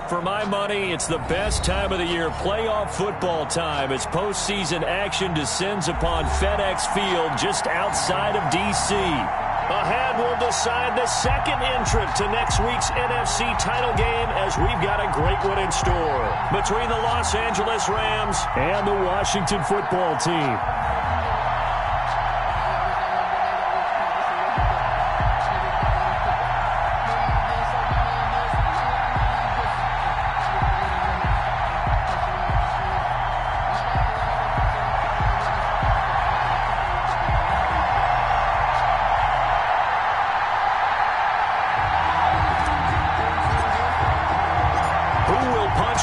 For my money, it's the best time of the year, playoff football time, as postseason action descends upon FedEx Field just outside of D.C. Ahead, we'll decide the second entrant to next week's NFC title game, as we've got a great one in store between the Los Angeles Rams and the Washington football team.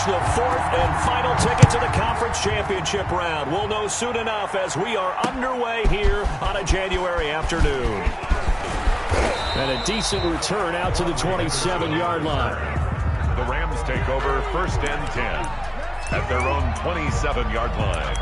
The fourth and final ticket to the conference championship round. We'll know soon enough as we are underway here on a January afternoon. And a decent return out to the 27-yard line. The Rams take over 1st and 10 at their own 27-yard line.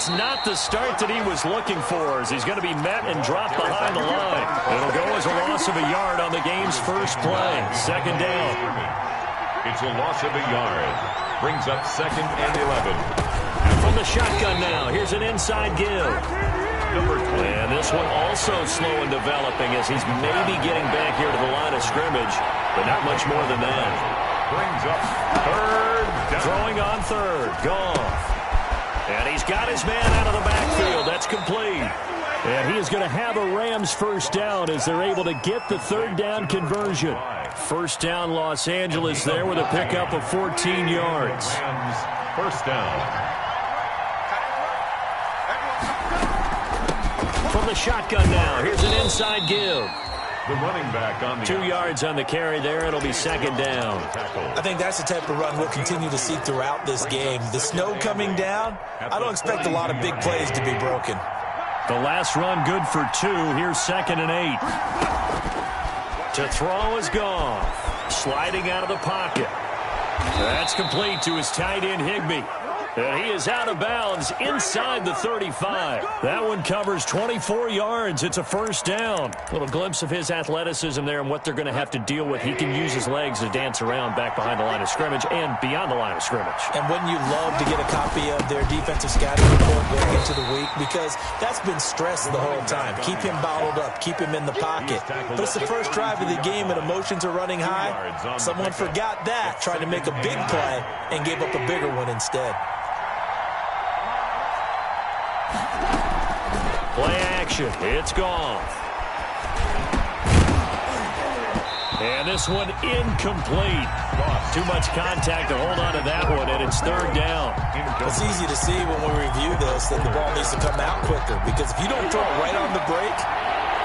Not the start that he was looking for, as he's going to be met and dropped behind the line. It'll go as a loss of a yard on the game's first play. Second down. It's a loss of a yard. Brings up 2nd and 11. From the shotgun now, here's an inside give. Number 20. And this one also slow in developing, as he's maybe getting back here to the line of scrimmage, but not much more than that. Brings up 3rd down. Throwing on 3rd. Goff. And he's got his man out of the backfield. That's complete. And he is going to have a Rams first down as they're able to get the 3rd down conversion. First down, Los Angeles there with a pickup of 14 yards. Rams first down. From the shotgun now, here's an inside give. The running back on the 2 yards on the carry there. It'll be 2nd down. I think that's the type of run we'll continue to see throughout this game. The snow coming down, I don't expect a lot of big plays to be broken. The last run good for 2. Here's 2nd and 8. To throw is Goff. Sliding out of the pocket. That's complete to his tight end, Higbee. And he is out of bounds inside the 35. That one covers 24 yards. It's a first down. A little glimpse of his athleticism there and what they're going to have to deal with. He can use his legs to dance around back behind the line of scrimmage and beyond the line of scrimmage. And wouldn't you love to get a copy of their defensive scouting report going into the week? Because that's been stressed the whole time. Keep him bottled up. Keep him in the pocket. But it's the first drive of the game and emotions are running high. Someone forgot that, trying to make a big play and gave up a bigger one instead. Play action. It's gone. And this one incomplete. Too much contact to hold on to that one, and it's 3rd down. It's easy to see when we review this that the ball needs to come out quicker, because if you don't throw it right on the break,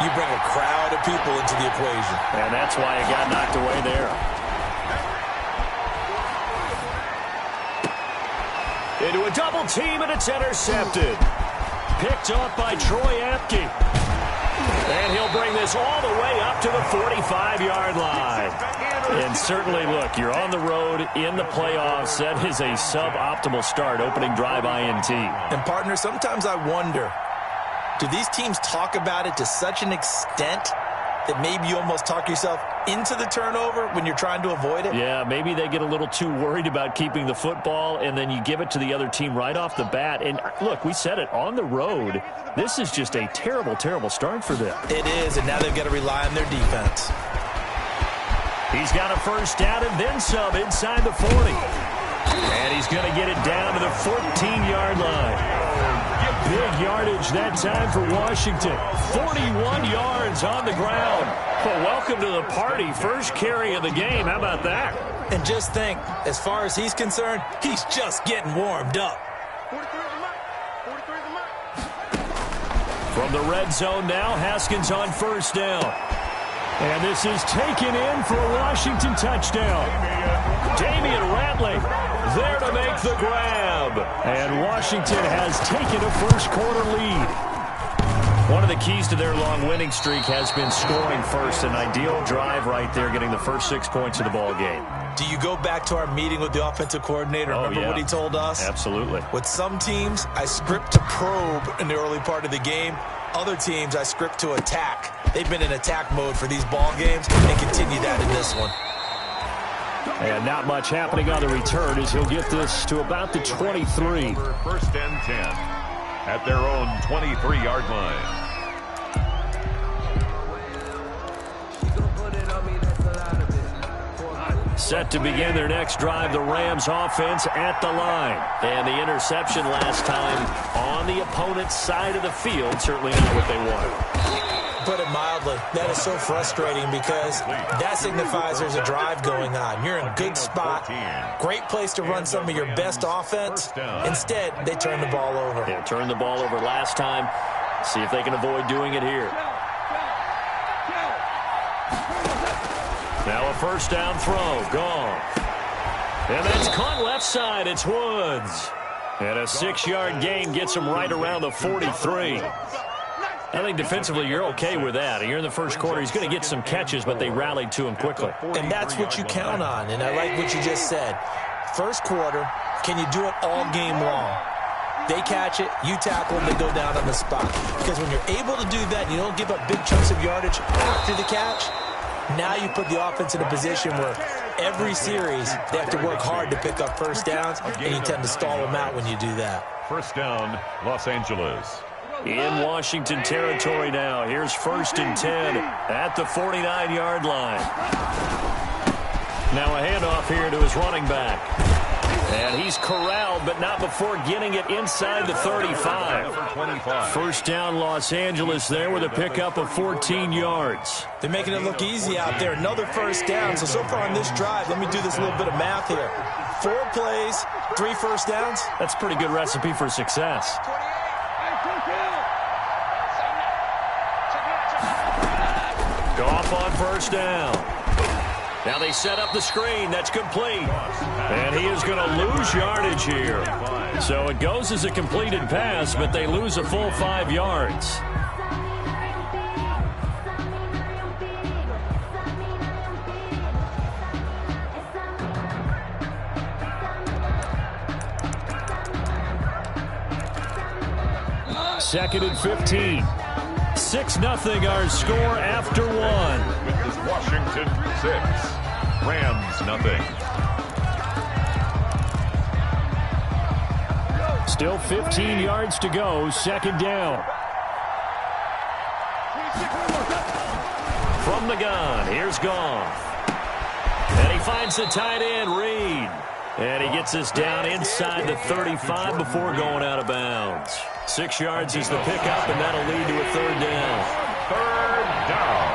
you bring a crowd of people into the equation. And that's why it got knocked away there. Into a double team, and it's intercepted. Picked up by Troy Apke. And he'll bring this all the way up to the 45-yard line. And certainly, look, you're on the road in the playoffs. That is a suboptimal start, opening drive INT. And, partner, sometimes I wonder, do these teams talk about it to such an extent that maybe you almost talk yourself into the turnover when you're trying to avoid it? Yeah, maybe they get a little too worried about keeping the football, and then you give it to the other team right off the bat. And, look, we said it, on the road, this is just a terrible, terrible start for them. It is, and now they've got to rely on their defense. He's got a first down and then some inside the 40. And he's going to get it down to the 14-yard line. Big yardage that time for Washington. 41 yards on the ground. Well, welcome to the party. First carry of the game. How about that? And just think, as far as he's concerned, he's just getting warmed up. From the red zone now, Haskins on first down. And this is taken in for a Washington touchdown. Damian Ratley there to make the grab. And Washington has taken a first quarter lead. One of the keys to their long winning streak has been scoring first. An ideal drive right there, getting the first 6 points of the ball game. Do you go back to our meeting with the offensive coordinator? Remember what he told us? Absolutely. With some teams, I script to probe in the early part of the game. Other teams, I script to attack. They've been in attack mode for these ball games and continue that in this one. And not much happening on the return as he'll get this to about the 23. First and 10 at their own 23-yard line. Set to begin their next drive, the Rams offense at the line. And the interception last time on the opponent's side of the field, certainly not what they wanted. Put it mildly, that is so frustrating because that signifies there's a drive going on. You're in a good spot, great place to run some of your best offense. Instead, they turn the ball over. Yeah, turned the ball over last time. See if they can avoid doing it here. Now a first down throw, gone. And that's caught left side, it's Woods. And a 6-yard gain gets him right around the 43. I think defensively you're okay with that. You're in the first quarter. He's going to get some catches, but they rallied to him quickly. And that's what you count on, and I like what you just said. First quarter, can you do it all game long? They catch it, you tackle them, they go down on the spot. Because when you're able to do that, you don't give up big chunks of yardage after the catch. Now you put the offense in a position where every series they have to work hard to pick up first downs, and you tend to stall them out when you do that. First down, Los Angeles. In Washington territory now. Here's first and 10 at the 49-yard line. Now a handoff here to his running back. And he's corralled, but not before getting it inside the 35. First down, Los Angeles there with a pickup of 14 yards. They're making it look easy out there. Another first down. So far on this drive, let me do this little bit of math here. 4 plays, 3 first downs. That's a pretty good recipe for success. Goff on first down. Now they set up the screen. That's complete. And he is going to lose yardage here. So it goes as a completed pass, but they lose a full 5 yards. Second and 15. 6-0 our score after 1. With this Washington 6, Rams nothing. Still 15 yards to go, second down. From the gun, here's Goff. And he finds the tight end, Reed. And he gets us down inside the 35 before going out of bounds. 6 yards is the pickup, and that'll lead to a third down. Third down.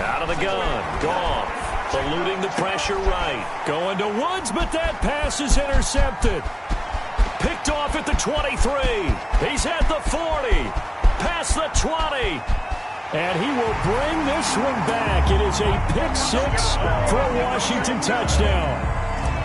Out of the gun, Goff. Eluding the pressure right. Going to Woods, but that pass is intercepted. Picked off at the 23. He's at the 40. Past the 20. And he will bring this one back. It is a pick-6 for a Washington touchdown.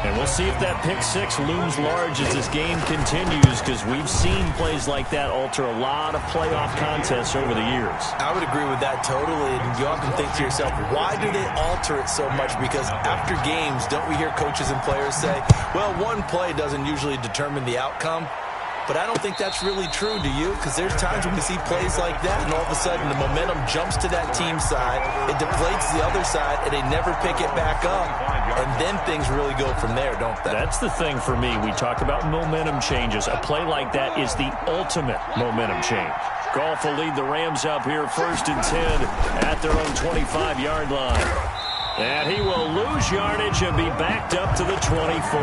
And we'll see if that pick-6 looms large as this game continues, because we've seen plays like that alter a lot of playoff contests over the years. I would agree with that totally. And you often think to yourself, why do they alter it so much? Because after games, don't we hear coaches and players say, well, one play doesn't usually determine the outcome? But I don't think that's really true, do you? Because there's times when we see plays like that, and all of a sudden the momentum jumps to that team's side, it deflates the other side, and they never pick it back up. And then things really go from there, don't they? That's the thing for me. We talk about momentum changes. A play like that is the ultimate momentum change. Goff will lead the Rams up here first and 10 at their own 25-yard line. And he will lose yardage and be backed up to the 24.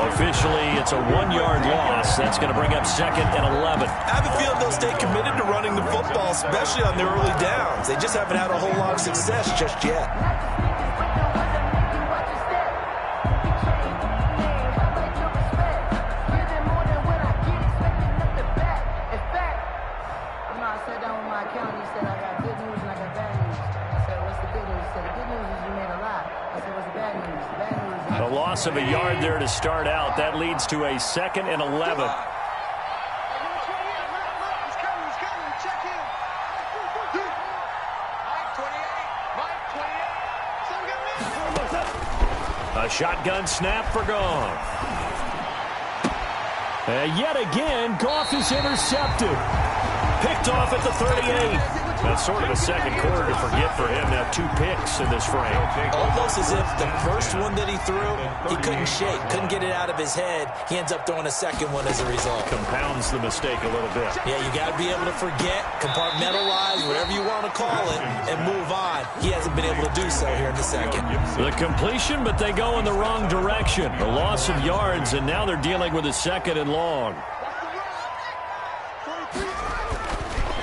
Officially, it's a 1-yard loss. That's going to bring up second and 11. I have a feeling they'll stay committed to running the football, especially on their early downs. They just haven't had a whole lot of success just yet. loss of a yard there to start out. That leads to a 2nd and 11. A shotgun snap for Goff. And yet again, Goff is intercepted. Picked off at the 38. That's sort of a second quarter to forget for him. Now 2 picks in this frame. Almost as if the first one that he threw, he couldn't shake, couldn't get it out of his head. He ends up throwing a second one as a result. Compounds the mistake a little bit. Yeah, you got to be able to forget, compartmentalize, whatever you want to call it, and move on. He hasn't been able to do so here in the second. The completion, but they go in the wrong direction. A loss of yards, and now they're dealing with a 2nd and long.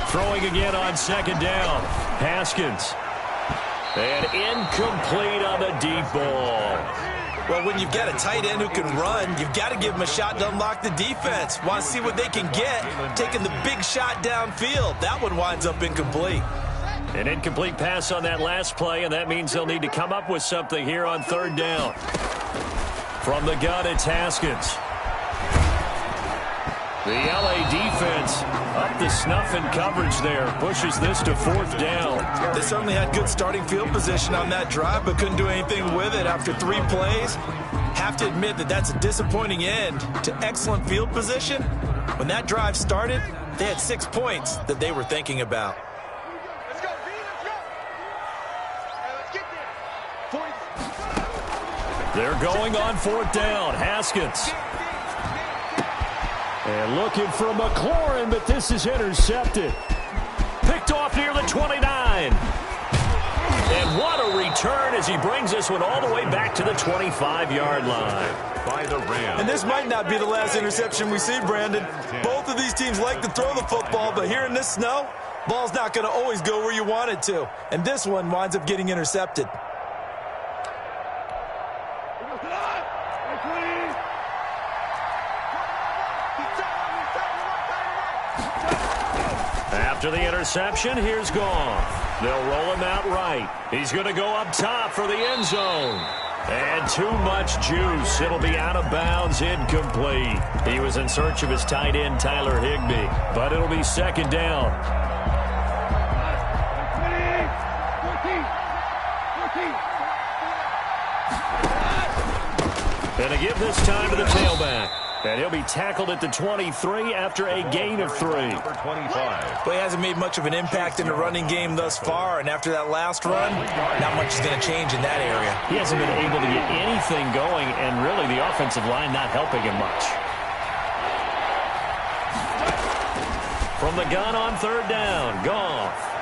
Throwing again on 2nd down. Haskins. And incomplete on the deep ball. Well, when you've got a tight end who can run, you've got to give him a shot to unlock the defense. Want to see what they can get, taking the big shot downfield. That one winds up incomplete. An incomplete pass on that last play, and that means they'll need to come up with something here on 3rd down. From the gun, it's Haskins. The L.A. defense up the snuff in coverage there. Pushes this to 4th down. They certainly had good starting field position on that drive, but couldn't do anything with it after 3 plays. Have to admit that that's a disappointing end to excellent field position. When that drive started, they had 6 points that they were thinking about. Let's go, B, let's go. Let's get there. They're going on 4th down. Haskins. And looking for McLaurin, but this is intercepted. Picked off near the 29. And what a return as he brings this one all the way back to the 25-yard line. By the Rams. And this might not be the last interception we see, Brandon. Both of these teams like to throw the football, but here in this snow, ball's not going to always go where you want it to. And this one winds up getting intercepted. After the interception, here's Goff. They'll roll him out right. He's going to go up top for the end zone. And too much juice. It'll be out of bounds, incomplete. He was in search of his tight end, Tyler Higbee. But it'll be 2nd down. And to give this time to the tailback. And he'll be tackled at the 23 after a gain of 3. Number 25. Well, he hasn't made much of an impact in the running game thus far, and after that last run, not much is going to change in that area. He hasn't been able to get anything going, and really the offensive line not helping him much. From the gun on 3rd down, Goff.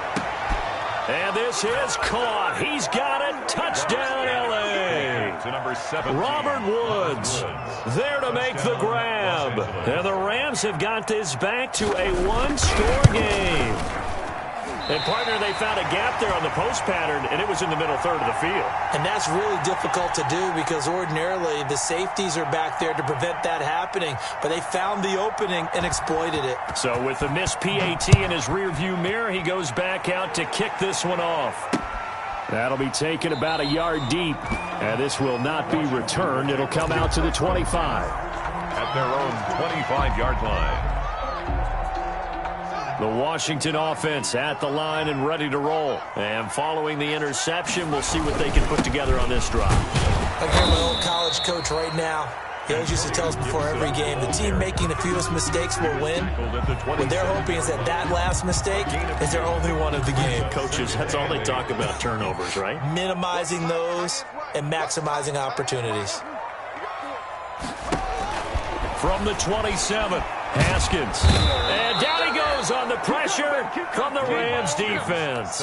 And this is caught. He's got it. Touchdown, L.A. To number 17. Robert Woods there to make the grab. And the Rams have got this back to a 1-score game. And, partner, they found a gap there on the post pattern, and it was in the middle third of the field. And that's really difficult to do because ordinarily the safeties are back there to prevent that happening. But they found the opening and exploited it. So with the missed PAT in his rearview mirror, he goes back out to kick this one off. That'll be taken about a yard deep. And this will not be returned. It'll come out to the 25. At their own 25-yard line. The Washington offense at the line and ready to roll. And following the interception, we'll see what they can put together on this drive. I hear my old college coach right now. He always used to tell us before every game, the team making the fewest mistakes will win. What they're hoping is that last mistake is their only one of the game. Coaches, that's all they talk about, turnovers, right? Minimizing those and maximizing opportunities. From the 27, Haskins. And down he goes on the pressure from the Rams defense.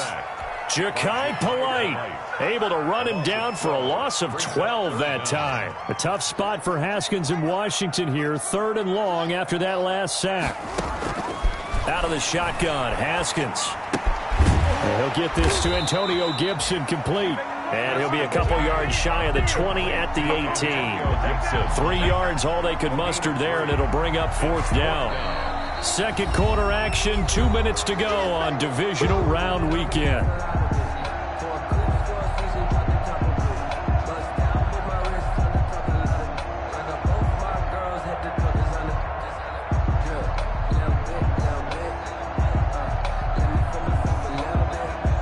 Ja'Kai Polite able to run him down for a loss of 12 that time. A tough spot for Haskins in Washington here. 3rd and long after that last sack. Out of the shotgun, Haskins. And he'll get this to Antonio Gibson complete. And he'll be a couple yards shy of the 20 at the 18. 3 yards all they could muster there, and it'll bring up 4th down. Second quarter action, 2 minutes to go on Divisional Round weekend.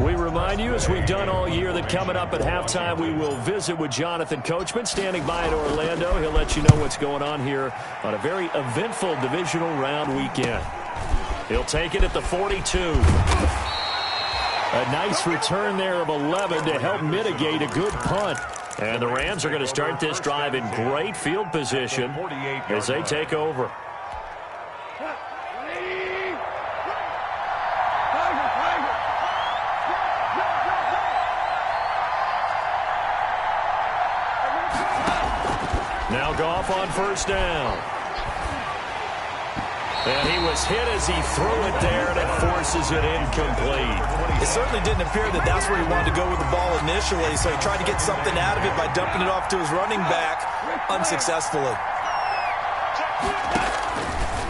We remind you, as we've done all year, that coming up at halftime, we will visit with Jonathan Coachman, standing by in Orlando. He'll let you know what's going on here on a very eventful divisional round weekend. He'll take it at the 42. A nice return there of 11 to help mitigate a good punt. And the Rams are going to start this drive in great field position as they take over. Now Goff on first down. And he was hit as he threw it there, and it forces it incomplete. It certainly didn't appear that that's where he wanted to go with the ball initially, so he tried to get something out of it by dumping it off to his running back unsuccessfully.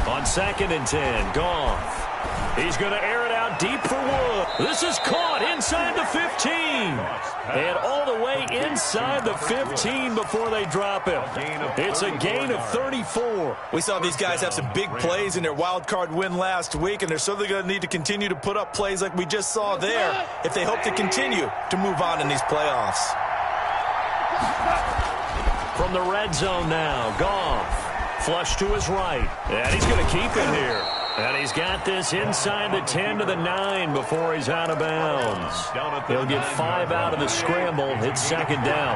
On 2nd and 10, Goff. He's going to air it out deep for Wood. This is caught inside the 15. And all the way inside the 15 before they drop him. It's a gain of 34. We saw these guys have some big plays in their wild card win last week, and they're certainly going to need to continue to put up plays like we just saw there if they hope to continue to move on in these playoffs. From the red zone now, Goff. Flush to his right. And he's going to keep it here. And he's got this inside the 10 to the 9 before he's out of bounds. He'll get 5 out of the scramble. It's 2nd down.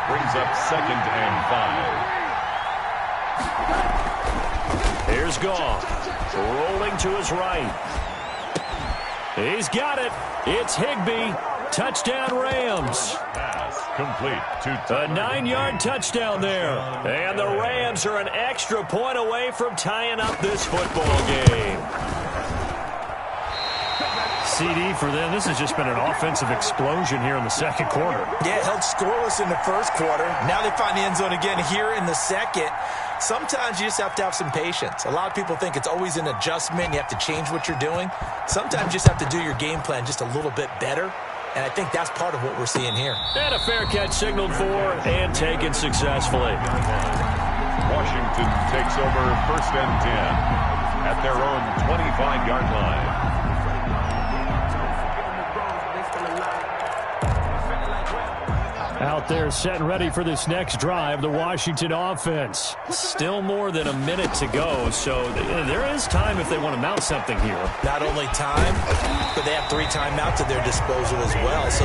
Brings up 2nd and 5. Here's Goff. Rolling to his right. He's got it. It's Higbee. Touchdown Rams. Pass complete. A 9-yard touchdown there. And the Rams are an extra point away from tying up this football game. CD for them. This has just been an offensive explosion here in the second quarter. Yeah, held scoreless in the first quarter. Now they find the end zone again here in the second. Sometimes you just have to have some patience. A lot of people think it's always an adjustment. You have to change what you're doing. Sometimes you just have to do your game plan just a little bit better. And I think that's part of what we're seeing here. And a fair catch signaled for and taken successfully. Washington takes over 1st and 10 at their own 25-yard line. Out there set and ready for this next drive, the Washington offense. Still more than a minute to go, so there is time if they want to mount something here. Not only time, but they have 3 timeouts at their disposal as well. So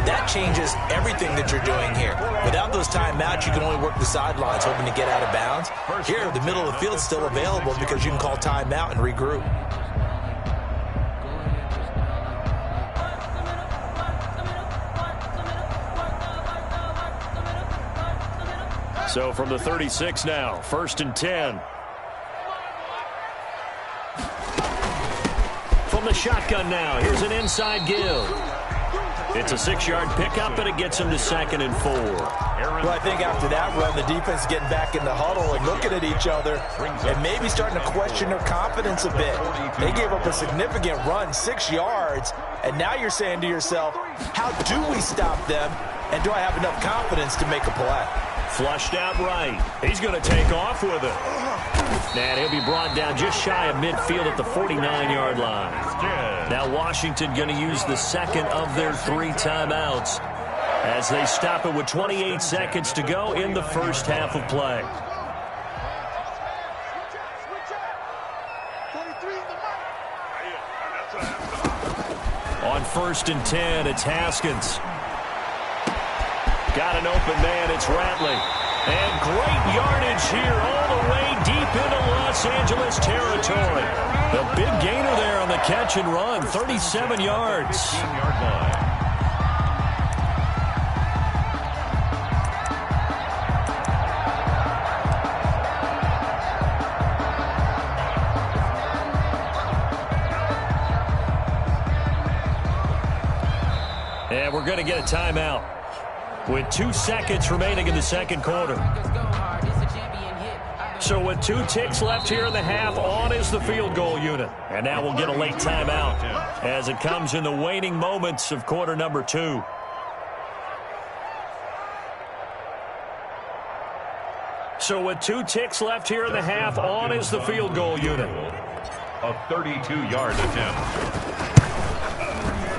that changes everything that you're doing here. Without those timeouts, you can only work the sidelines, hoping to get out of bounds. Here, the middle of the field is still available because you can call timeout and regroup. So from the 36 now, 1st and 10. From the shotgun now, here's an inside give. It's a 6-yard pickup, and it gets him to 2nd and 4. Well, I think after that run, the defense is getting back in the huddle and looking at each other and maybe starting to question their confidence a bit. They gave up a significant run, 6 yards, and now you're saying to yourself, how do we stop them, and do I have enough confidence to make a play? Flushed out right. He's going to take off with it. And he'll be brought down just shy of midfield at the 49-yard line. Now Washington going to use the 2nd of their 3 timeouts as they stop it with 28 seconds to go in the first half of play. On 1st and 10, it's Haskins. Got an open man, it's Ratley. And great yardage here all the way deep into Los Angeles territory. The big gainer there on the catch and run, 37 yards. 15-yard line. And we're going to get a timeout with 2 seconds remaining in the second quarter. So with 2 ticks left here in the half, on is the field goal unit. And now we'll get a late timeout as it comes in the waning moments of quarter number 2. So with 2 ticks left here in the half, on is the field goal unit. A 32-yard attempt.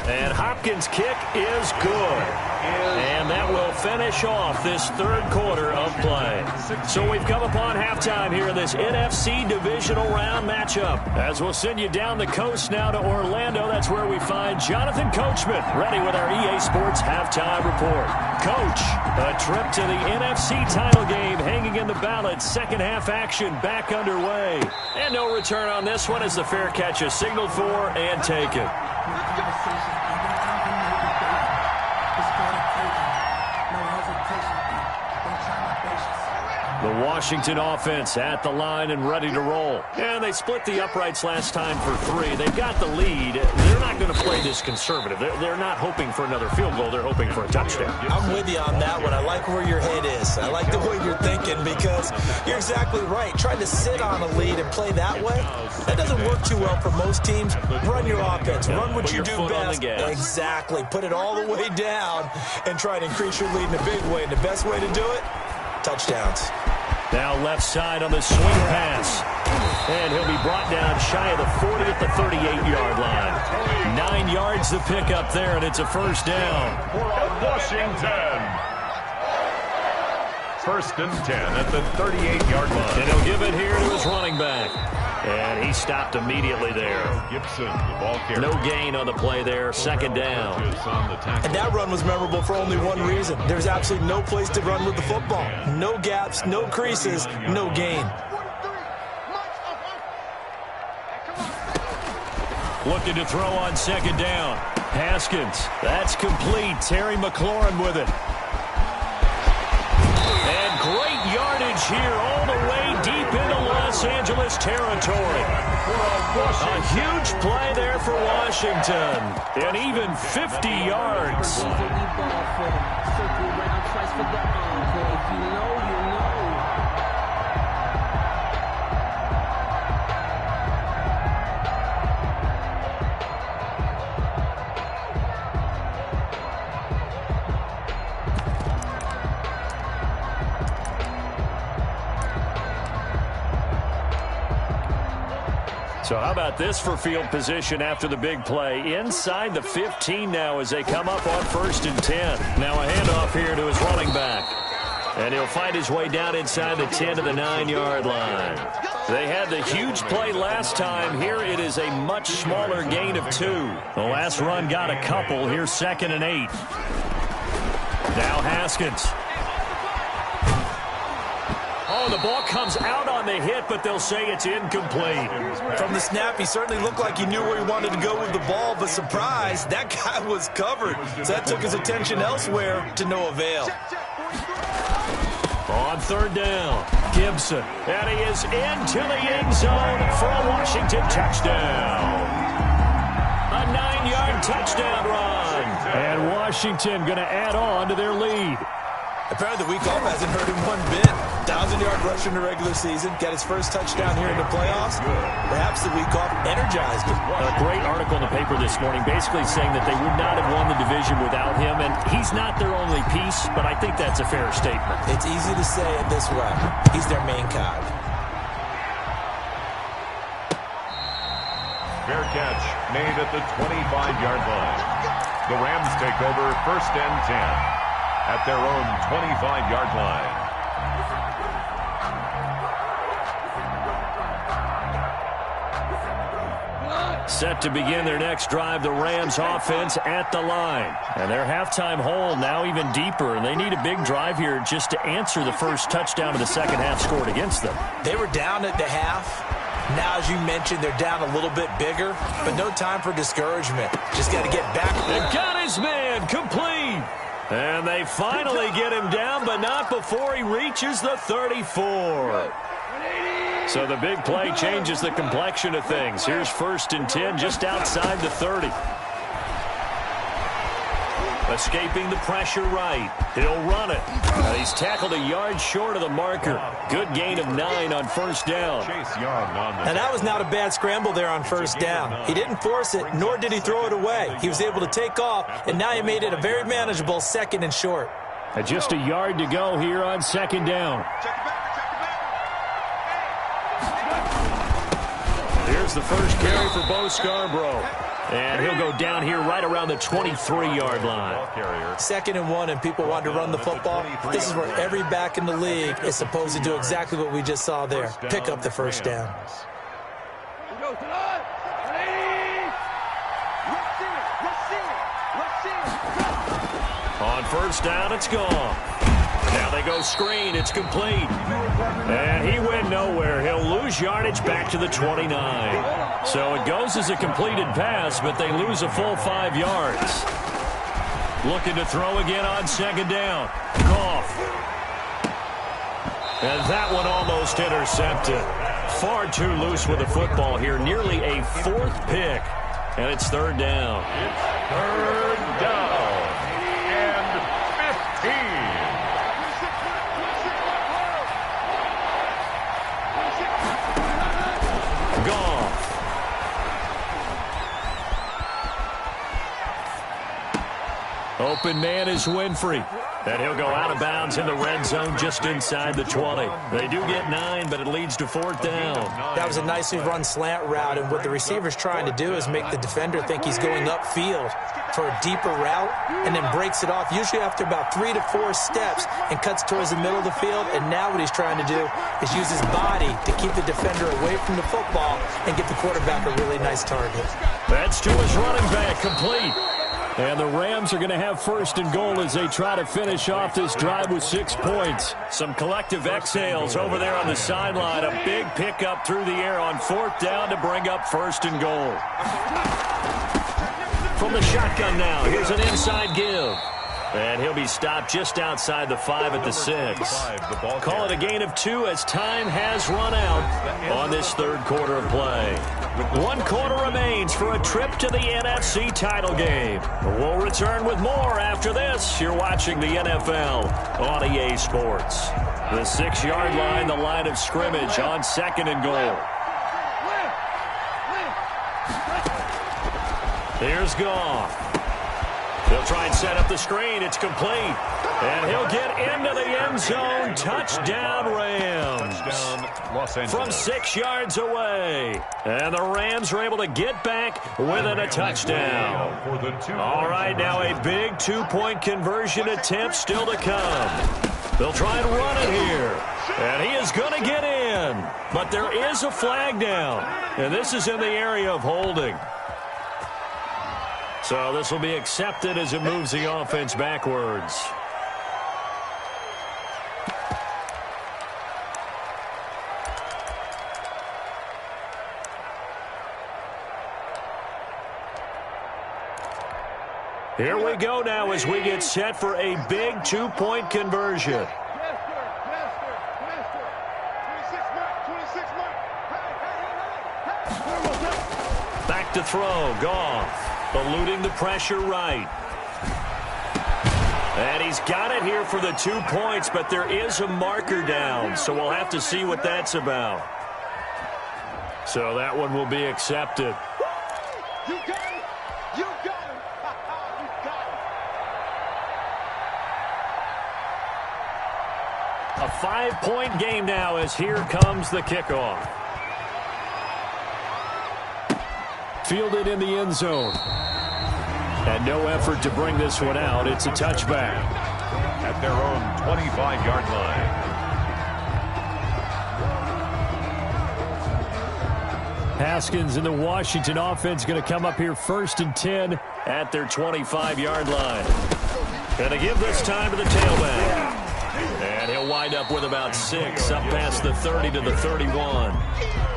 And hopping Hopkins' kick is good. And that will finish off this third quarter of play. So we've come upon halftime here in this NFC Divisional Round matchup. As we'll send you down the coast now to Orlando, that's where we find Jonathan Coachman, ready with our EA Sports halftime report. Coach, a trip to the NFC title game hanging in the balance. Second half action back underway. And no return on this one as the fair catch is signaled for and taken. The Washington offense at the line and ready to roll. And they split the uprights last time for 3. They've got the lead. They're not going to play this conservative. They're not hoping for another field goal. They're hoping for a touchdown. I'm with you on that one. I like where your head is. I like the way you're thinking because you're exactly right. Trying to sit on a lead and play that way, that doesn't work too well for most teams. Run your offense. Run what you do best. Exactly. Put it all the way down and try to increase your lead in a big way. And the best way to do it, touchdowns. Now left side on the swing pass. And he'll be brought down shy of the 40 at the 38-yard line. 9 yards to pick up there, and it's a first down. Washington. First and 10 at the 38-yard line. And he'll give it here to his running back. And he stopped immediately there. Gibson, the ball carrier. No gain on the play there. Second down. And that run was memorable for only one reason. There's absolutely no place to run with the football. No gaps, no creases, no gain. Looking to throw on second down. Haskins. That's complete. Terry McLaurin with it. And great yardage here all the way deep into Los Angeles territory. A huge play there for Washington. And even 50 yards. So how about this for field position after the big play? Inside the 15 now as they come up on first and 10. Now a handoff here to his running back. And he'll find his way down inside the 10 to the 9-yard line. They had the huge play last time. Here it is a much smaller gain of 2. The last run got a couple. Here's second and 8. Now Haskins. Oh, the ball comes out on the hit, but they'll say it's incomplete. From the snap, he certainly looked like he knew where he wanted to go with the ball, but surprise, that guy was covered. So that took his attention elsewhere to no avail. On third down, Gibson. And he is into the end zone for a Washington touchdown. A 9-yard touchdown run. And Washington going to add on to their lead. Apparently the week off hasn't hurt him one bit. 1,000-yard rush in the regular season. Got his first touchdown here in the playoffs. Perhaps the week off energized him. A great article in the paper this morning basically saying that they would not have won the division without him. And he's not their only piece, but I think that's a fair statement. It's easy to say it this way. He's their main cog. Fair catch made at the 25-yard line. The Rams take over first and 10 at their own 25-yard line. Set to begin their next drive, the Rams offense at the line. And their halftime hole now even deeper, and they need a big drive here just to answer the first touchdown of the second half scored against them. They were down at the half. Now, as you mentioned, they're down a little bit bigger, but no time for discouragement. Just got to get back. They got his man complete. And they finally get him down, but not before he reaches the 34. So the big play changes the complexion of things. Here's first and 10 just outside the 30. Escaping the pressure right. He'll run it. He's tackled a yard short of the marker. Good gain of 9 on first down. And that was not a bad scramble there on first down. He didn't force it, nor did he throw it away. He was able to take off, and now he made it a very manageable second and short. Just a yard to go here on second down. Here's the first carry for Bo Scarborough. And he'll go down here right around the 23-yard line. 2nd and 1, and people want to run the football. This is where every back in the league is supposed to do exactly what we just saw there. Pick up the first down. On first down, it's gone. Now they go screen. It's complete. And he went nowhere. He'll lose yardage back to the 29. So it goes as a completed pass, but they lose a full 5 yards. Looking to throw again on 2nd down. Goff. And that one almost intercepted. Far too loose with the football here. Nearly a 4th pick. And it's 3rd down. It's 3rd down. And 15. Goff. Open man is Winfrey. And he'll go out of bounds in the red zone just inside the 20. They do get 9, but it leads to 4th down. That was a nicely run slant route, and what the receiver's trying to do is make the defender think he's going upfield for a deeper route and then breaks it off, usually after about 3 to 4 steps, and cuts towards the middle of the field. And now what he's trying to do is use his body to keep the defender away from the football and get the quarterback a really nice target. That's to his running back, complete. And the Rams are going to have 1st and goal as they try to finish off this drive with 6 points. Some collective exhales over there on the sideline. A big pickup through the air on 4th down to bring up 1st and goal. From the shotgun now, here's an inside give. And he'll be stopped just outside the 5 at the 6. Call it a gain of 2 as time has run out on this 3rd quarter of play. 1 quarter remains for a trip to the NFC title game. We'll return with more after this. You're watching the NFL on EA Sports. The 6-yard line, the line of scrimmage on 2nd and goal. Here's Goff. He'll try and set up the screen. It's complete. And he'll get into the end zone. Touchdown, Rams. From 6 yards away. And the Rams are able to get back within a touchdown. All right, now a big 2-point conversion attempt still to come. They'll try and run it here. And he is going to get in. But there is a flag down. And this is in the area of holding. So this will be accepted as it moves the offense backwards. Here we go now as we get set for a big 2-point conversion. Back to throw, Goff. Eluding the pressure right. And he's got it here for the 2 points, but there is a marker down, so we'll have to see what that's about. So that one will be accepted. You got it! You got it! You got it! A 5-point game now as here comes the kickoff. Fielded in the end zone. And no effort to bring this one out. It's a touchback. At their own 25-yard line. Haskins and the Washington offense going to come up here 1st and 10 at their 25-yard line. Going to give this time to the tailback. And he'll wind up with about 6 up past the 30 to the 31.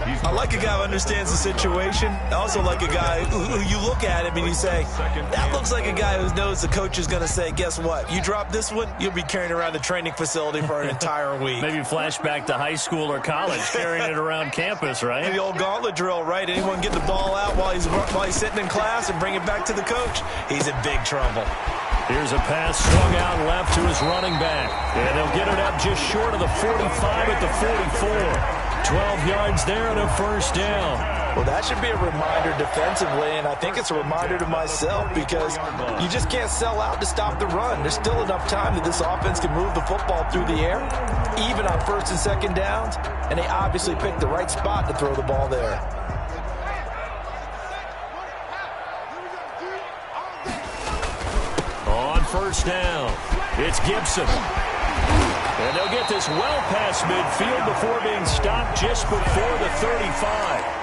I like a guy who understands the situation. I also like a guy who you look at him and you say, that looks like a guy who knows the coach is going to say, guess what? You drop this one, you'll be carrying around the training facility for an entire week. Maybe flashback to high school or college, carrying it around campus, right? The old gauntlet drill, right? Anyone get the ball out while he's sitting in class and bring it back to the coach? He's in big trouble. Here's a pass swung out left to his running back. And they'll get it up just short of the 45 at the 44. 12 yards there and a 1st down. Well, that should be a reminder defensively, and I think it's a reminder to myself because you just can't sell out to stop the run. There's still enough time that this offense can move the football through the air, even on 1st and 2nd downs, and they obviously picked the right spot to throw the ball there. first down. It's Gibson. And they'll get this well past midfield before being stopped just before the 35.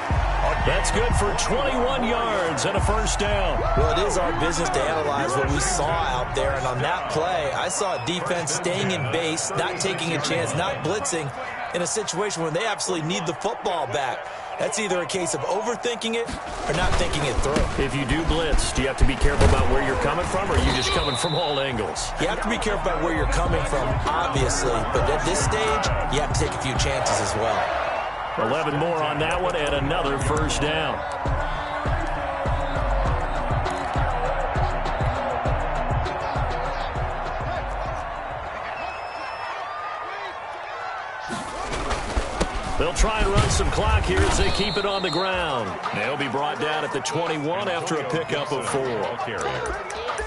That's good for 21 yards and a first down. Well, it is our business to analyze what we saw out there. And on that play, I saw a defense staying in base, not taking a chance, not blitzing in a situation where they absolutely need the football back. That's either a case of overthinking it or not thinking it through. If you do blitz, do you have to be careful about where you're coming from, or are you just coming from all angles? You have to be careful about where you're coming from, obviously. But at this stage, you have to take a few chances as well. 11 more on that one and another first down. They'll try and run some clock here as they keep it on the ground. They'll be brought down at the 21 after a pickup of 4.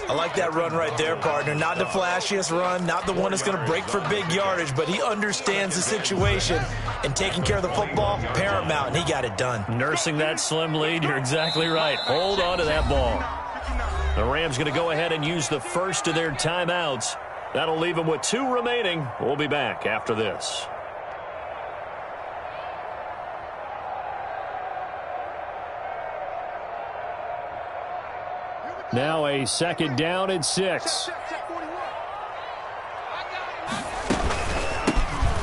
I like that run right there, partner. Not the flashiest run, not the one that's going to break for big yardage, but he understands the situation, and taking care of the football, paramount, and he got it done. Nursing that slim lead, you're exactly right. Hold on to that ball. The Rams going to go ahead and use the first of their timeouts. That'll leave them with 2 remaining. We'll be back after this. Now a second down and 6.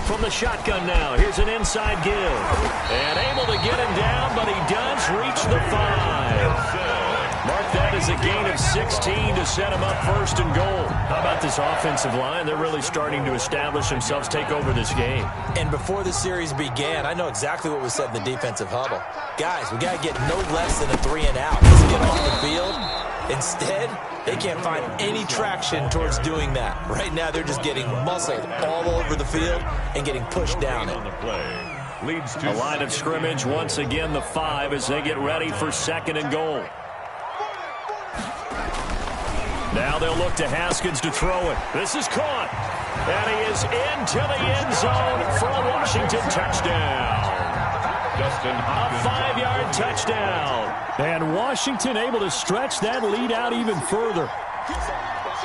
From the shotgun now, here's an inside give. And able to get him down, but he does reach the 5. Mark that as a gain of 16 to set him up first and goal. How about this offensive line? They're really starting to establish themselves, take over this game. And before the series began, I know exactly what was said in the defensive huddle. Guys, we got to get no less than a 3 and out. Let's get off the field. Instead, they can't find any traction towards doing that. Right now, they're just getting muscled all over the field and getting pushed down it. A line of scrimmage, once again, the 5 as they get ready for second and goal. Now they'll look to Haskins to throw it. This is caught. And he is into the end zone for a Washington touchdown. A 5-yard touchdown. And Washington able to stretch that lead out even further.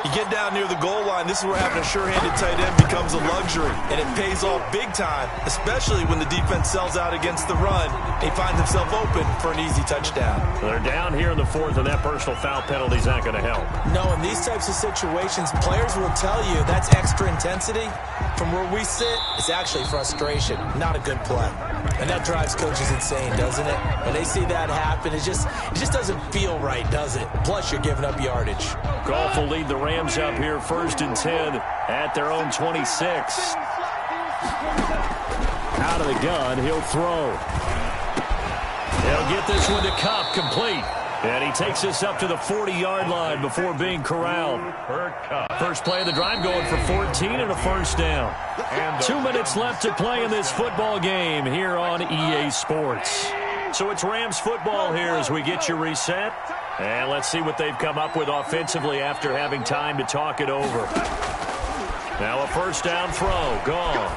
You get down near the goal line, this is where having a sure-handed tight end becomes a luxury. And it pays off big time, especially when the defense sells out against the run. He finds himself open for an easy touchdown. They're down here in the 4th, and that personal foul penalty is not going to help. No, in these types of situations, players will tell you that's extra intensity. From where we sit, it's actually frustration, not a good play. And that drives coaches insane, doesn't it? When they see that happen, it just doesn't feel right, does it? Plus, you're giving up yardage. Goff will lead the Rams up here 1st and 10 at their own 26. Out of the gun, he'll throw. He'll get this one to Kupp, complete. And he takes us up to the 40-yard line before being corralled. First play of the drive going for 14 and a first down. 2 minutes left to play in this football game here on EA Sports. So it's Rams football here as we get you reset. And let's see what they've come up with offensively after having time to talk it over. Now a first down throw. Gone.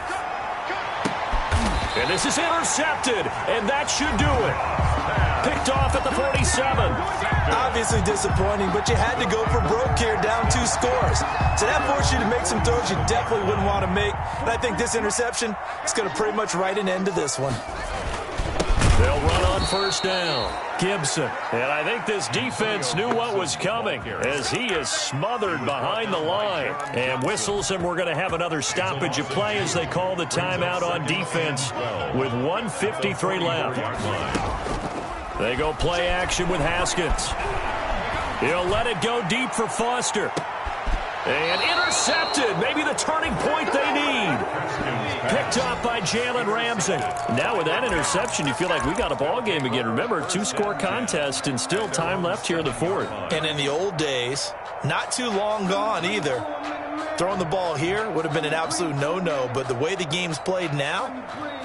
And this is intercepted. And that should do it. Picked off at the 47. Obviously disappointing, but you had to go for broke here, down 2 scores. So that forced you to make some throws you definitely wouldn't want to make. And I think this interception is going to pretty much write an end to this one. They'll run on first down. Gibson. And I think this defense knew what was coming as he is smothered behind the line. And whistles, and we're going to have another stoppage of play as they call the timeout on defense with 1:53 left. They go play action with Haskins. He'll let it go deep for Foster. And intercepted. Maybe the turning point they need. Picked up by Jalen Ramsey. Now with that interception, you feel like we got a ball game again. Remember, 2-score contest and still time left here in the 4th. And in the old days, not too long gone either. Throwing the ball here would have been an absolute no-no, but the way the game's played now,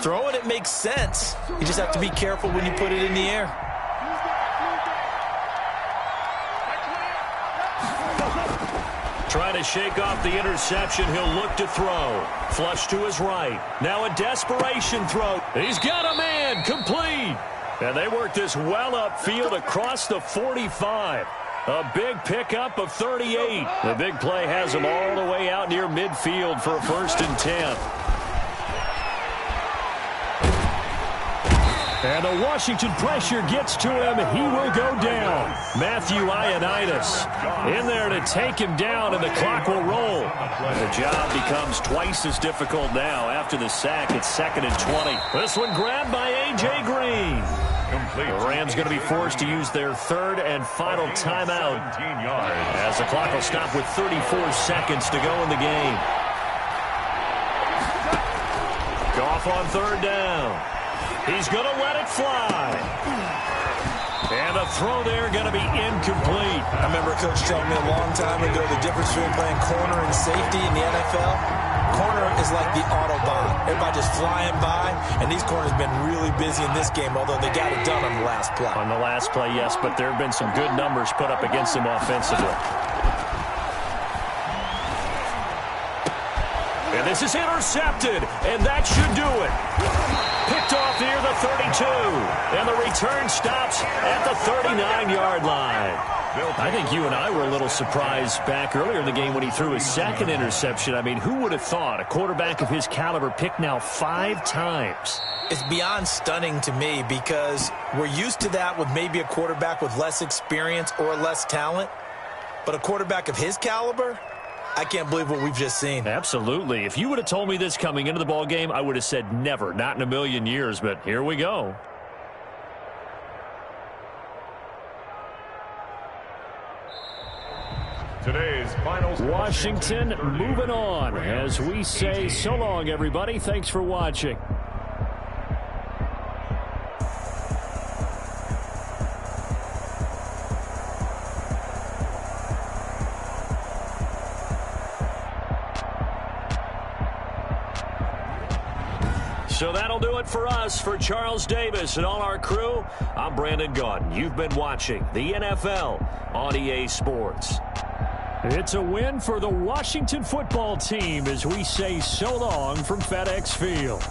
throwing it makes sense. You just have to be careful when you put it in the air. Trying to shake off the interception. He'll look to throw. Flush to his right. Now a desperation throw. He's got a man. Complete. And they work this well upfield across the 45. A big pickup of 38. The big play has him all the way out near midfield for a 1st and 10. And the Washington pressure gets to him. He will go down. Matthew Ioannidis in there to take him down, and the clock will roll. The job becomes twice as difficult now after the sack. It's 2nd and 20. This one grabbed by A.J. Green. The Rams going to be forced to use their 3rd and final timeout as the clock will stop with 34 seconds to go in the game. Goff on 3rd down. He's going to let it fly. And the throw there going to be incomplete. I remember a coach telling me a long time ago the difference between playing corner and safety in the NFL. Corner is like the Autobahn. Everybody just flying by, and these corners have been really busy in this game, although they got it done on the last play. On the last play, yes, but there have been some good numbers put up against them offensively. And this is intercepted, and that should do it. Picked off near the 32, and the return stops at the 39-yard line. I think you and I were a little surprised back earlier in the game when he threw his 2nd interception. I mean, who would have thought a quarterback of his caliber picked now 5 times? It's beyond stunning to me because we're used to that with maybe a quarterback with less experience or less talent. But a quarterback of his caliber, I can't believe what we've just seen. Absolutely. If you would have told me this coming into the ball game, I would have said never, not in a million years, but here we go. Today's final Washington moving on as we say so long, everybody. Thanks for watching. So that'll do it for us. For Charles Davis and all our crew, I'm Brandon Gaudin. You've been watching the NFL on EA Sports. It's a win for the Washington football team as we say so long from FedEx Field.